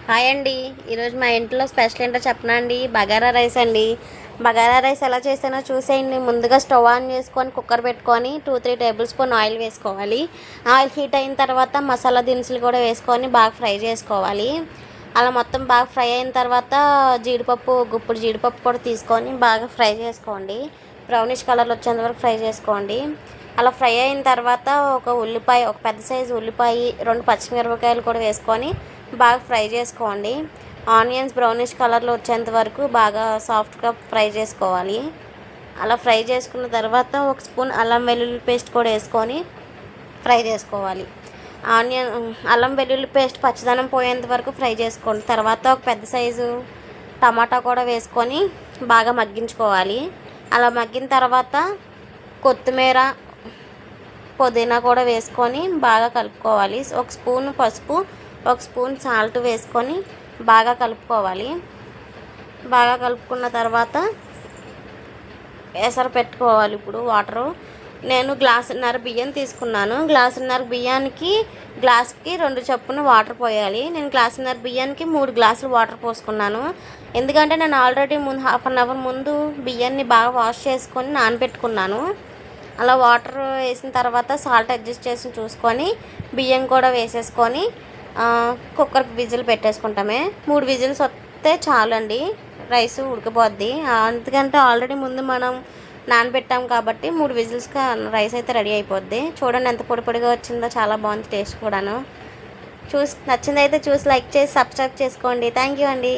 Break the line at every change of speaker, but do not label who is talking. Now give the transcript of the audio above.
Hi అండి. ఈరోజు మా ఇంట్లో స్పెషల్ ఏంటో చెప్పనా అండి. బగారా రైస్ అండి. బగారా రైస్ ఎలా చేసానో చూసేయండి. ముందుగా స్టవ్ ఆన్ చేసుకొని కుక్కర్ పెట్టుకొని 2-3 టేబుల్ స్పూన్ ఆయిల్ వేసుకోవాలి. ఆయిల్ హీట్ అయిన తర్వాత మసాలా దినుసులు కూడా వేసుకొని బాగా ఫ్రై చేసుకోవాలి. అలా మొత్తం బాగా ఫ్రై అయిన తర్వాత గుప్పుడు జీడిపప్పు కూడా తీసుకొని బాగా ఫ్రై చేసుకోండి. బ్రౌనిష్ కలర్ వచ్చేంత వరకు ఫ్రై చేసుకోండి. అలా ఫ్రై అయిన తర్వాత ఒక పెద్ద సైజు ఉల్లిపాయ, 2 పచ్చిమిరపకాయలు కూడా వేసుకొని బాగా ఫ్రై చేసుకోండి. ఆనియన్స్ బ్రౌనిష్ కలర్లో వచ్చేంత వరకు బాగా సాఫ్ట్గా ఫ్రై చేసుకోవాలి. అలా ఫ్రై చేసుకున్న తర్వాత ఒక స్పూన్ అల్లం వెల్లుల్లి పేస్ట్ కూడా వేసుకొని ఫ్రై చేసుకోవాలి. ఆనియన్ అల్లం వెల్లుల్లి పేస్ట్ పచ్చదనం పోయేంత వరకు ఫ్రై చేసుకోండి. తర్వాత ఒక పెద్ద సైజు టమాటా కూడా వేసుకొని బాగా మగ్గించుకోవాలి. అలా మగ్గిన తర్వాత కొత్తిమీర, పుదీనా కూడా వేసుకొని బాగా కలుపుకోవాలి. ఒక స్పూన్ పసుపు, ఒక స్పూన్ సాల్ట్ వేసుకొని బాగా కలుపుకోవాలి. బాగా కలుపుకున్న తర్వాత ఎసరు పెట్టుకోవాలి. ఇప్పుడు వాటరు నేను గ్లాసున్నర బియ్యం తీసుకున్నాను. గ్లాసున్నర బియ్యానికి గ్లాస్కి 2 చొప్పున వాటర్ పోయాలి. నేను గ్లాసున్నర బియ్యానికి 3 గ్లాసులు వాటర్ పోసుకున్నాను. ఎందుకంటే నేను ఆల్రెడీ హాఫ్ అన్ అవర్ ముందు బియ్యాన్ని బాగా వాష్ చేసుకొని నానబెట్టుకున్నాను. అలా వాటర్ వేసిన తర్వాత సాల్ట్ అడ్జస్ట్ చేసి చూసుకొని బియ్యం కూడా వేసేసుకొని కుక్కర్కి విజిల్ పెట్టేసుకుంటామే. 3 విజిల్స్ వస్తే చాలండి, రైస్ ఉడికిపోద్ది. ఎందుకంటే ఆల్రెడీ ముందు మనం నానబెట్టాం కాబట్టి 3 విజిల్స్గా రైస్ అయితే రెడీ అయిపోద్ది. చూడండి ఎంత పొడి పొడిగా వచ్చిందో, చాలా బాగుంది టేస్ట్ కూడాను. నచ్చిందైతే చూసి లైక్ చేసి సబ్స్క్రైబ్ చేసుకోండి. థ్యాంక్ యూ అండి.